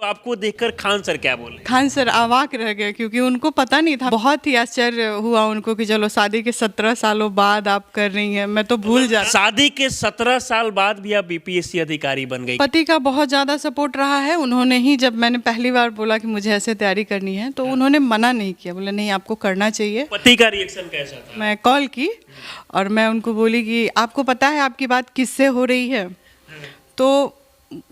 आपको देखकर खान सर क्या बोले? खान सर अवाक रह गए क्योंकि उनको पता नहीं था। बहुत ही आश्चर्य हुआ उनको कि चलो शादी के 17 सालों बाद आप कर रही हैं, मैं तो भूल जा। शादी के 17 साल बाद भी आप बीपीएससी अधिकारी बन गई। पति का बहुत ज़्यादा सपोर्ट रहा है। उन्होंने ही, जब मैंने पहली बार बोला कि मुझे ऐसे तैयारी करनी है तो उन्होंने मना नहीं किया, बोले नहीं आपको करना चाहिए। पति का रिएक्शन कैसा था? मैं कॉल की और मैं उनको बोली कि आपको पता है आपकी बात किससे हो रही है, तो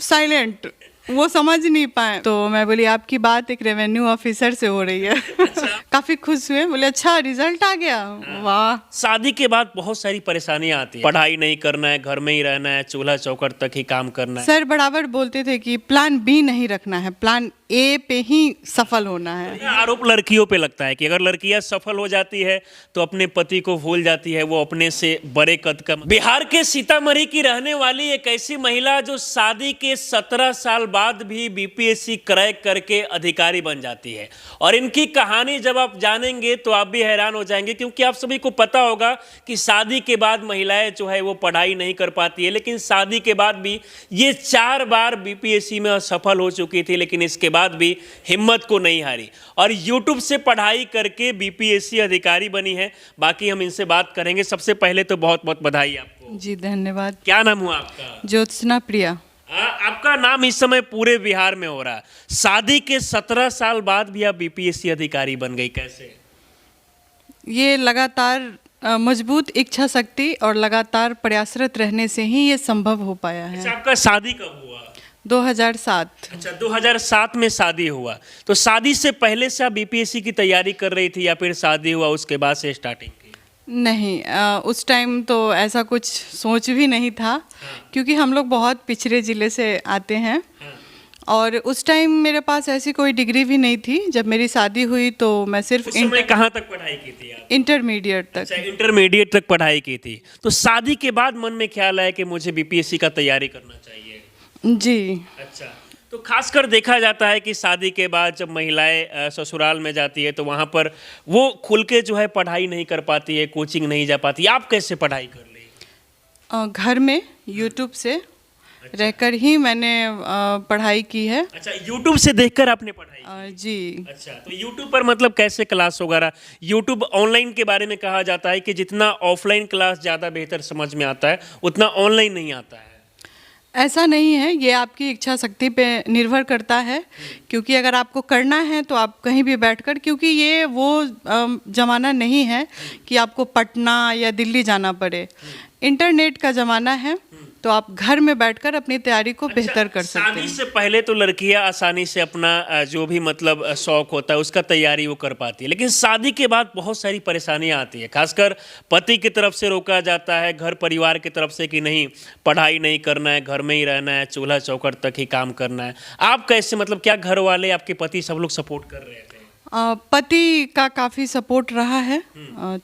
साइलेंट, वो समझ नहीं पाए। तो मैं बोली आपकी बात एक रेवेन्यू ऑफिसर से हो रही है। काफी खुश हुए, बोले अच्छा रिजल्ट आ गया, वाह। शादी के बाद बहुत सारी परेशानियां आती है, पढ़ाई नहीं करना है, घर में ही रहना है, चूल्हा चौखट तक ही काम करना है। सर बराबर बोलते थे कि प्लान बी नहीं रखना है, प्लान ए पे ही सफल होना है। यह आरोप लड़कियों पे लगता है कि अगर लड़कियां सफल हो जाती है तो अपने पति को भूल जाती है, वो अपने से बड़े कद का। बिहार के सीतामढ़ी की रहने वाली एक ऐसी महिला जो शादी के 17 साल बाद भी बीपीएससी क्रैक करके अधिकारी बन जाती है, और इनकी कहानी जब आप जानेंगे तो आप भी हैरान हो जाएंगे, क्योंकि आप सभी को पता होगा कि शादी के बाद महिलाएं जो है वो पढ़ाई नहीं कर पाती है, लेकिन शादी के बाद भी ये 4 बार बीपीएससी में असफल हो चुकी थी, लेकिन इसके बाद भी हिम्मत को नहीं हारी और यूट्यूब से पढ़ाई करके बीपीएससी अधिकारी बनी है। बाकी हम इनसे बात करेंगे। सबसे पहले तो बहुत बहुत बधाई आपको। जी धन्यवाद। क्या नाम हुआ आपका? ज्योत्सना प्रिया। आपका नाम इस समय पूरे बिहार में हो रहा है। शादी के 17 साल बाद भी आप बीपीएससी अधिकारी बन गई, कैसे? ये लगातार मजबूत इच्छा शक्ति और लगातार प्रयासरत रहने से ही ये संभव हो पाया है। अच्छा, आपका शादी कब हुआ? 2007। अच्छा, 2007 में शादी हुआ। तो शादी से पहले से आप बीपीएससी की तैयारी कर रही थी या फिर शादी हुआ उसके बाद से स्टार्टिंग की? नहीं, उस टाइम तो ऐसा कुछ सोच भी नहीं था, क्योंकि हम लोग बहुत पिछड़े ज़िले से आते हैं और उस टाइम मेरे पास ऐसी कोई डिग्री भी नहीं थी। जब मेरी शादी हुई तो मैं सिर्फ उस समय कहाँ तक पढ़ाई की थी आप? इंटरमीडिएट तक। अच्छा, इंटरमीडिएट तक पढ़ाई की थी। तो शादी के बाद मन में ख्याल आया कि मुझे बीपीएससी का तैयारी करना चाहिए? जी। अच्छा, तो खासकर देखा जाता है कि शादी के बाद जब महिलाएं ससुराल में जाती है तो वहाँ पर वो खुल के जो है पढ़ाई नहीं कर पाती है, कोचिंग नहीं जा पाती। आप कैसे पढ़ाई कर ली? घर में यूट्यूब से रहकर ही मैंने पढ़ाई की है। अच्छा, यूट्यूब से देखकर आपने पढ़ाई की? जी। अच्छा, तो यूट्यूब पर मतलब कैसे क्लास वगैरह? यूट्यूब ऑनलाइन के बारे में कहा जाता है कि जितना ऑफलाइन क्लास ज़्यादा बेहतर समझ में आता है, उतना ऑनलाइन नहीं आता है। ऐसा नहीं है, ये आपकी इच्छा शक्ति पे निर्भर करता है, क्योंकि अगर आपको करना है तो आप कहीं भी बैठकर, क्योंकि ये वो ज़माना नहीं है कि आपको पटना या दिल्ली जाना पड़े। इंटरनेट का ज़माना है, तो आप घर में बैठकर अपनी तैयारी को बेहतर कर सकते हैं। शादी से पहले तो लड़कियां आसानी से अपना जो भी मतलब शौक होता है उसका तैयारी वो कर पाती है, लेकिन शादी के बाद बहुत सारी परेशानियां आती है। खासकर पति की तरफ से रोका जाता है, घर परिवार की तरफ से कि नहीं पढ़ाई नहीं करना है, घर में ही रहना है, चूल्हा चौखट तक ही काम करना है। आप कैसे, मतलब क्या घर वाले, आपके पति सब लोग सपोर्ट कर रहे थे? पति का काफ़ी सपोर्ट रहा है,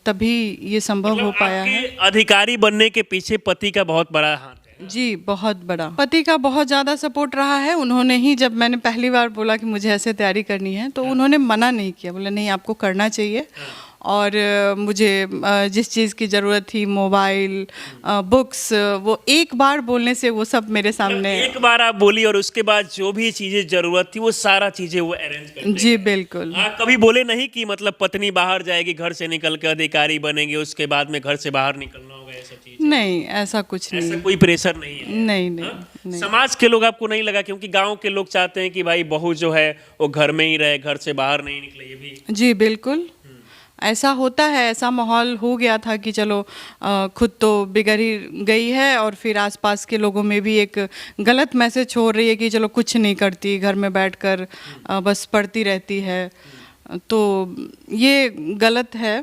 तभी ये संभव मतलब हो पाया है। अधिकारी बनने के पीछे पति का बहुत बड़ा हाथ है। जी, बहुत बड़ा। पति का बहुत ज़्यादा सपोर्ट रहा है। उन्होंने ही, जब मैंने पहली बार बोला कि मुझे ऐसे तैयारी करनी है तो उन्होंने मना नहीं किया, बोले नहीं आपको करना चाहिए। और मुझे जिस चीज़ की ज़रूरत थी, मोबाइल, बुक्स, वो एक बार बोलने से वो सब मेरे सामने। एक बार आप बोली और उसके बाद जो भी चीज़ें ज़रूरत थी वो सारा चीज़ें वो अरेंज कर। जी बिल्कुल। कभी बोले नहीं कि मतलब पत्नी बाहर जाएगी, घर से निकल के अधिकारी बनेगी, उसके बाद में घर से बाहर निकलना होगा, ऐसा चीज़? नहीं, ऐसा कुछ नहीं। ऐसा कोई प्रेशर नहीं है? नहीं नहीं, नहीं। समाज के लोग आपको नहीं लगा? क्योंकि गांव के लोग चाहते हैं कि भाई बहू जो है वो घर में ही रहे, घर से बाहर नहीं निकले, ये भी? जी बिल्कुल, ऐसा होता है। ऐसा माहौल हो गया था कि चलो खुद तो बिगड़ ही गई है और फिर आसपास के लोगों में भी एक गलत मैसेज छोड़ रही है कि चलो कुछ नहीं करती, घर में बैठकर बस पढ़ती रहती है। तो ये गलत है,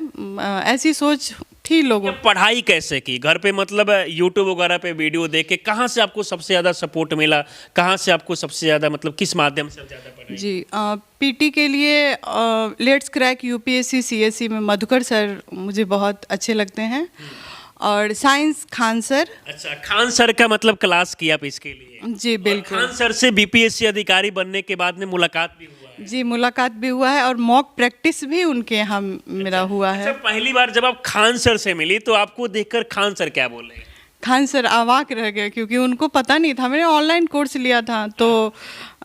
ऐसी सोच थी लोगों। पढ़ाई कैसे की घर पे, मतलब यूट्यूब वगैरह पे वीडियो देख के? कहाँ से आपको सबसे ज़्यादा सपोर्ट मिला? कहाँ से आपको सबसे ज़्यादा, मतलब किस माध्यम से ज़्यादा पढ़ाई? जी, पीटी के लिए लेट्स क्रैक यूपीएससी सीएससी में मधुकर सर मुझे बहुत अच्छे लगते हैं, और साइंस खान सर। अच्छा, खान सर का मतलब क्लास किया आप इसके लिए? जी बिल्कुल। खान सर से बीपीएससी अधिकारी बनने के बाद में मुलाकात भी हुआ है? जी, मुलाकात भी हुआ है और मॉक प्रैक्टिस भी उनके यहाँ मेरा हुआ है। अच्छा, पहली बार जब आप खान सर से मिली तो आपको देखकर खान सर क्या बोले? खान सर अवाक रह गए, क्योंकि उनको पता नहीं था। मैंने ऑनलाइन कोर्स लिया था, तो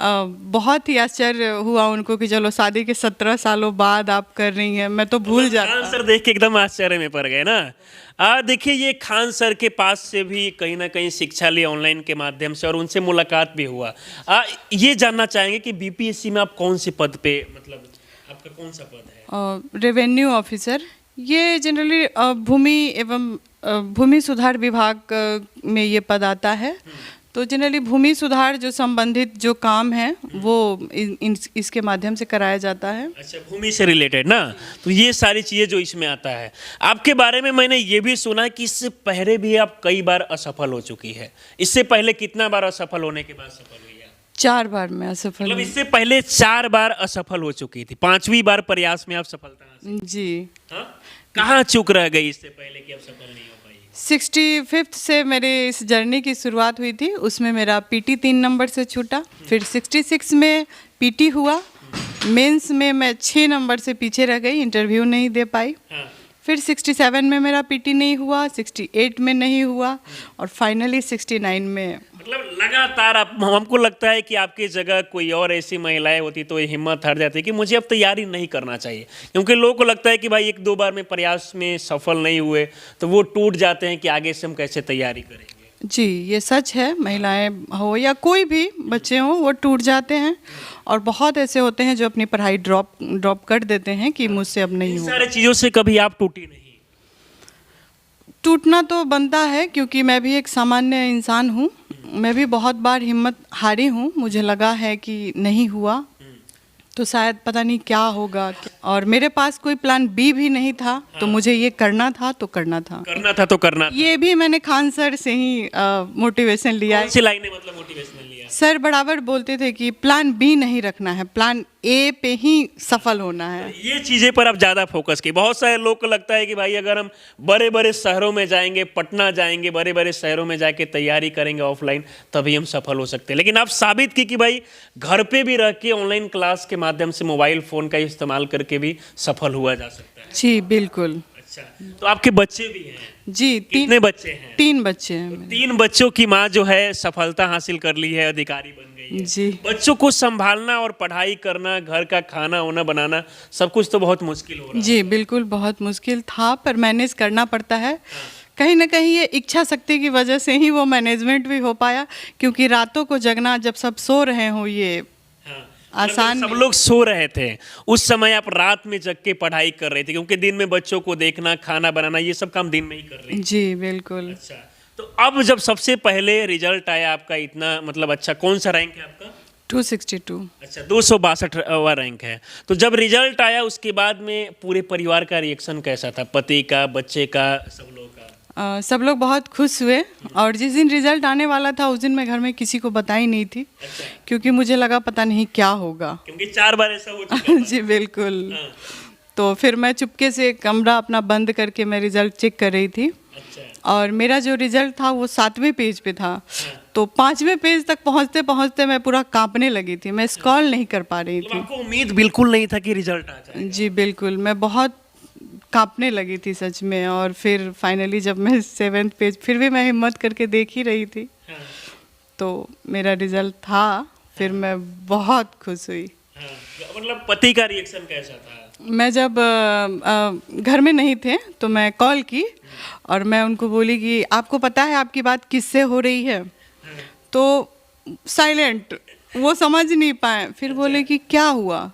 बहुत ही आश्चर्य हुआ उनको कि चलो शादी के 17 सालों बाद आप कर रही हैं। मैं तो भूल खान जाता। सर देख के एकदम आश्चर्य में पड़ गए ना। देखिए, ये खान सर के पास से भी कहीं ना कहीं शिक्षा ली ऑनलाइन के माध्यम से, और उनसे मुलाकात भी हुआ। ये जानना चाहेंगे कि बीपीएससी में आप कौन से पद पे, मतलब आपका कौन सा पद है? Revenue officer. ये जनरली भूमि एवं भूमि सुधार विभाग में ये पद आता है। तो जनरली भूमि सुधार जो संबंधित जो काम है वो इसके माध्यम से कराया जाता है। अच्छा, भूमि से रिलेटेड ना, तो ये सारी चीज़ें जो इसमें आता है। आपके बारे में मैंने ये भी सुना कि इससे पहले भी आप कई बार असफल हो चुकी है। इससे पहले कितना बार असफल होने के बाद सफल हुई है? 4 बार में असफल मतलब हुई। इससे पहले 4 बार असफल हो चुकी थी, 5वीं बार प्रयास में आप सफलता हासिल। जी। हाँ? कहाँ चूक रह गई इससे पहले कि आप सफल नहीं हो पाई? 65th से मेरे इस जर्नी की शुरुआत हुई थी। उसमें मेरा पीटी 3 नंबर से छूटा। फिर 66 में पीटी हुआ। मेंस में मैं 6 नंबर से पीछे रह गई, इंटरव्यू नहीं दे पाई। हाँ। फिर 67 में मेरा पीटी नहीं हुआ, 68 में नहीं हुआ, और फाइनली 69 में। मतलब लगातार आप, हमको लगता है कि आपकी जगह कोई और ऐसी महिलाएं होती तो ये हिम्मत हार जाती कि मुझे अब तैयारी नहीं करना चाहिए, क्योंकि लोगों को लगता है कि भाई 1-2 बार में प्रयास में सफल नहीं हुए तो वो टूट जाते हैं कि आगे से हम कैसे तैयारी करेंगे। जी, ये सच है। महिलाएं हो या कोई भी बच्चे हों, वो टूट जाते हैं, और बहुत ऐसे होते हैं जो अपनी पढ़ाई ड्रॉप कर देते हैं कि मुझसे अब नहीं इन होगा। सारी चीज़ों से कभी आप टूटी नहीं? टूटना तो बनता है, क्योंकि मैं भी एक सामान्य इंसान हूँ। मैं भी बहुत बार हिम्मत हारी हूँ। मुझे लगा है कि नहीं हुआ तो शायद पता नहीं क्या होगा, और मेरे पास कोई प्लान बी भी नहीं था। तो मुझे ये करना था तो करना था। करना था तो करना था। ये भी मैंने खान सर से ही मोटिवेशन लिया है। कौन सी लाइन है, मतलब मोटिवेशनल लिया? सर बराबर बोलते थे कि प्लान बी नहीं रखना है, प्लान ए पे ही सफल होना है। ये चीज़ें पर आप ज़्यादा फोकस की। बहुत सारे लोग को लगता है कि भाई अगर हम बड़े बड़े शहरों में जाएंगे, पटना जाएंगे, बड़े बड़े शहरों में जाके तैयारी करेंगे ऑफलाइन, तभी हम सफल हो सकते हैं। लेकिन आप साबित की कि भाई घर पे भी रह के ऑनलाइन क्लास के माध्यम से मोबाइल फ़ोन का इस्तेमाल करके भी सफल हुआ जा सकता है। जी बिल्कुल। अच्छा, तो आपके बच्चे भी हैं? जी, कितने बच्चे हैं? 3 बच्चे हैं मेरे। 3 बच्चों की माँ जो है सफलता हासिल कर ली है, अधिकारी बन गई है। जी। बच्चों को संभालना और पढ़ाई करना, घर का खाना होना बनाना, सब कुछ तो बहुत मुश्किल हो रहा है। जी बिल्कुल, बहुत मुश्किल था, पर मैनेज करना पड़ता है। कहीं ना कहीं ये इच्छा शक्ति की वजह से ही वो मैनेजमेंट भी हो पाया, क्योंकि रातों को जगना, जब सब सो रहे हो, ये हाँ। आसान सब लोग सो रहे थे उस समय आप रात में जग के पढ़ाई कर रहे थे, क्योंकि दिन में बच्चों को देखना, खाना बनाना, ये सब काम दिन में ही कर रहे थे। जी बिल्कुल। अच्छा, तो अब जब सबसे पहले रिजल्ट आया आपका, इतना मतलब अच्छा, कौन सा रैंक है आपका? 262। अच्छा, 262वां रैंक है। तो जब रिजल्ट आया उसके बाद में पूरे परिवार का रिएक्शन कैसा था? पति का, बच्चे का, सब लोग का? सब लोग बहुत खुश हुए, और जिस दिन रिजल्ट आने वाला था उस दिन मैं घर में किसी को बताई नहीं थी। अच्छा। क्योंकि मुझे लगा पता नहीं क्या होगा। क्योंकि 4 बार ऐसा हो चुका था। जी बिल्कुल। हाँ। तो फिर मैं चुपके से कमरा अपना बंद करके मैं रिजल्ट चेक कर रही थी, अच्छा। और मेरा जो रिजल्ट था वो 7वें पेज पे था। तो 5वें पेज तक पहुंचते पहुंचते मैं पूरा कांपने लगी थी, मैं स्क्रॉल नहीं कर पा रही मतलब थी। आपको उम्मीद बिल्कुल नहीं था कि रिजल्ट आ जाए? जी बिल्कुल, मैं बहुत कांपने लगी थी सच में। और फिर फाइनली जब मैं 7वें पेज, फिर भी मैं हिम्मत करके देख ही रही थी, हाँ। तो मेरा रिजल्ट था। फिर मैं बहुत खुश हुई। हाँ। मतलब पति का रिएक्शन कैसा था? मैं जब घर में नहीं थे तो मैं कॉल की, और मैं उनको बोली कि आपको पता है आपकी बात किससे हो रही है? तो साइलेंट, वो समझ नहीं पाए। फिर बोले कि क्या हुआ?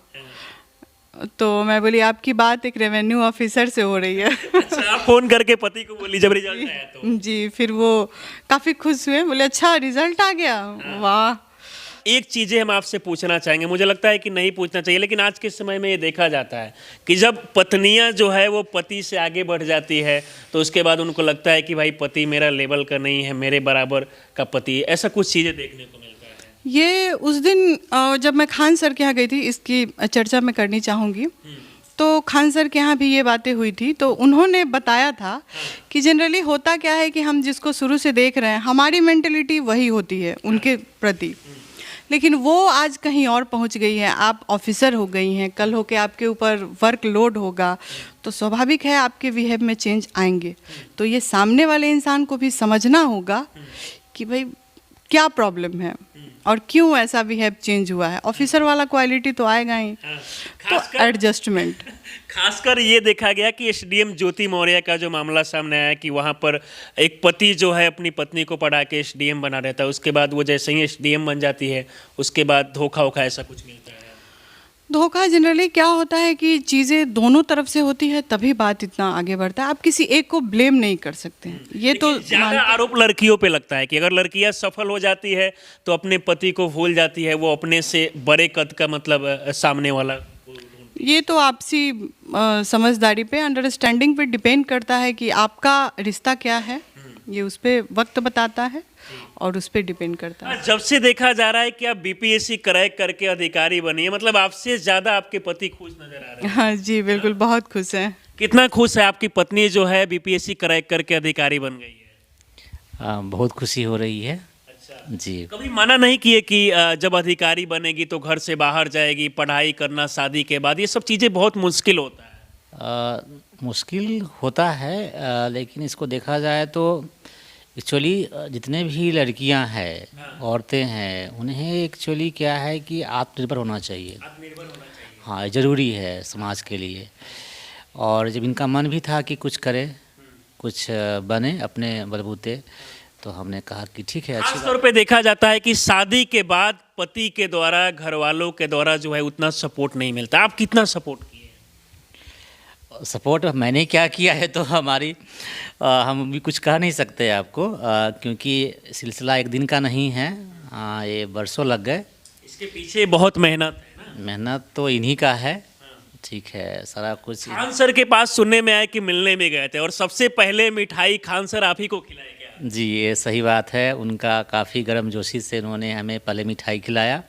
तो मैं बोली आपकी बात एक रेवेन्यू ऑफिसर से हो रही है। अच्छा, आप फोन करके पति को बोली जब रिजल्ट आया तो? जी, फिर वो काफ़ी खुश हुए, बोले अच्छा रिजल्ट आ गया, वाह। एक चीज़ें हम आपसे पूछना चाहेंगे, मुझे लगता है कि नहीं पूछना चाहिए, लेकिन आज के समय में ये देखा जाता है कि जब पत्नियां जो है वो पति से आगे बढ़ जाती है तो उसके बाद उनको लगता है कि भाई पति मेरा लेवल का नहीं है, मेरे बराबर का पति, ऐसा कुछ चीज़ें देखने को मिलता है। ये उस दिन जब मैं खान सर के यहाँ गई थी, इसकी चर्चा मैं करनी चाहूँगी। तो खान सर के यहाँ भी ये बातें हुई थी, तो उन्होंने बताया था कि जनरली होता क्या है कि हम जिसको शुरू से देख रहे हैं, हमारी मेंटलिटी वही होती है उनके प्रति। लेकिन वो आज कहीं और पहुंच गई है, आप ऑफिसर हो गई हैं, कल होके आपके ऊपर वर्क लोड होगा, तो स्वाभाविक है आपके बिहेव में चेंज आएंगे। तो ये सामने वाले इंसान को भी समझना होगा कि भाई क्या प्रॉब्लम है और क्यों ऐसा बिहेव चेंज हुआ है। ऑफिसर वाला क्वालिटी तो आएगा ही, तो एडजस्टमेंट। खासकर ये देखा गया कि एसडीएम ज्योति मौर्य का जो मामला सामने आया कि वहाँ पर एक पति जो है अपनी पत्नी को पढ़ा के एसडीएम बना रहता है, उसके बाद वो जैसे ही एसडीएम बन जाती है उसके बाद धोखा वोखा ऐसा कुछ मिलता है। धोखा जनरली क्या होता है कि चीज़ें दोनों तरफ से होती है तभी बात इतना आगे बढ़ता है। आप किसी एक को ब्लेम नहीं कर सकते हैं, ये तो ज्यादा आरोप लड़कियों पे लगता है कि अगर लड़कियां सफल हो जाती है तो अपने पति को भूल जाती है, वो अपने से बड़े कद का मतलब सामने वाला। ये तो आपसी समझदारी पे, अंडरस्टैंडिंग पे डिपेंड करता है कि आपका रिश्ता क्या है, ये उस पे वक्त बताता है और उस पे डिपेंड करता है। जब से देखा जा रहा है कि आप बीपीएससी क्रैक करके अधिकारी बनी है, मतलब आपसे ज्यादा आपके पति खुश नजर आ रहे हैं। हाँ जी, बिल्कुल, बहुत खुश हैं। कितना खुश है आपकी पत्नी जो है बीपीएससी क्रैक करके अधिकारी बन गई है? बहुत खुशी हो रही है अच्छा जी। कभी मना नहीं किए कि जब अधिकारी बनेगी तो घर से बाहर जाएगी, पढ़ाई करना शादी के बाद, ये सब चीज़ें बहुत मुश्किल होता है। मुश्किल होता है, लेकिन इसको देखा जाए तो एक्चुअली जितने भी लड़कियां हैं, औरतें हैं, उन्हें एक्चुअली क्या है कि आत्मनिर्भर होना चाहिए। आत्मनिर्भर होना चाहिए। हाँ, ज़रूरी है समाज के लिए। और जब इनका मन भी था कि कुछ करे, कुछ बने अपने बलबूते, तो हमने कहा कि ठीक है, अच्छी खास तौर पे देखा जाता है कि शादी के बाद पति के द्वारा, घर वालों के द्वारा जो है उतना सपोर्ट नहीं मिलता। आप कितना सपोर्ट किए? सपोर्ट मैंने क्या किया है तो हमारी हम भी कुछ कह नहीं सकते आपको, क्योंकि सिलसिला एक दिन का नहीं है, ये बरसों लग गए। इसके पीछे बहुत मेहनत है ना? मेहनत तो इन्हीं का है। ठीक है, सारा कुछ। खान सर के पास सुनने में आया कि मिलने में गए थे और सबसे पहले मिठाई खान सर आप ही को खिलाए क्या? जी, ये सही बात है। उनका काफ़ी गर्मजोशी से उन्होंने हमें पहले मिठाई खिलाया।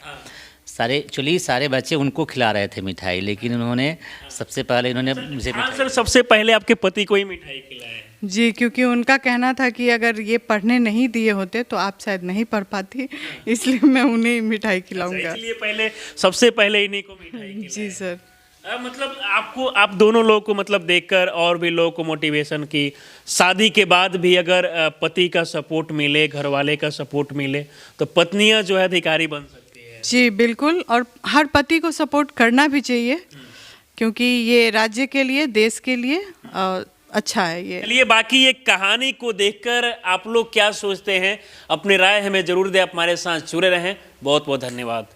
सारे बच्चे उनको खिला रहे थे मिठाई, लेकिन उन्होंने सबसे पहले मुझे खान सर सबसे पहले आपके पति को ही मिठाई खिलाए। जी, क्योंकि उनका कहना था कि अगर ये पढ़ने नहीं दिए होते तो आप शायद नहीं पढ़ पाती, इसलिए मैं उन्हें मिठाई खिलाऊंगा। इसलिए सबसे पहले इन्हीं को मिठाई खिलाए। जी सर। मतलब आप दोनों लोग को मतलब देखकर और भी लोगों को मोटिवेशन की, शादी के बाद भी अगर पति का सपोर्ट मिले, घर वाले का सपोर्ट मिले तो पत्नियां जो है अधिकारी बन सकती है। जी बिल्कुल, और हर पति को सपोर्ट करना भी चाहिए, क्योंकि ये राज्य के लिए, देश के लिए अच्छा है ये। चलिए, बाकी ये कहानी को देखकर आप लोग क्या सोचते हैं, अपनी राय हमें जरूर दें। आप हमारे साथ जुड़े रहें। बहुत बहुत धन्यवाद।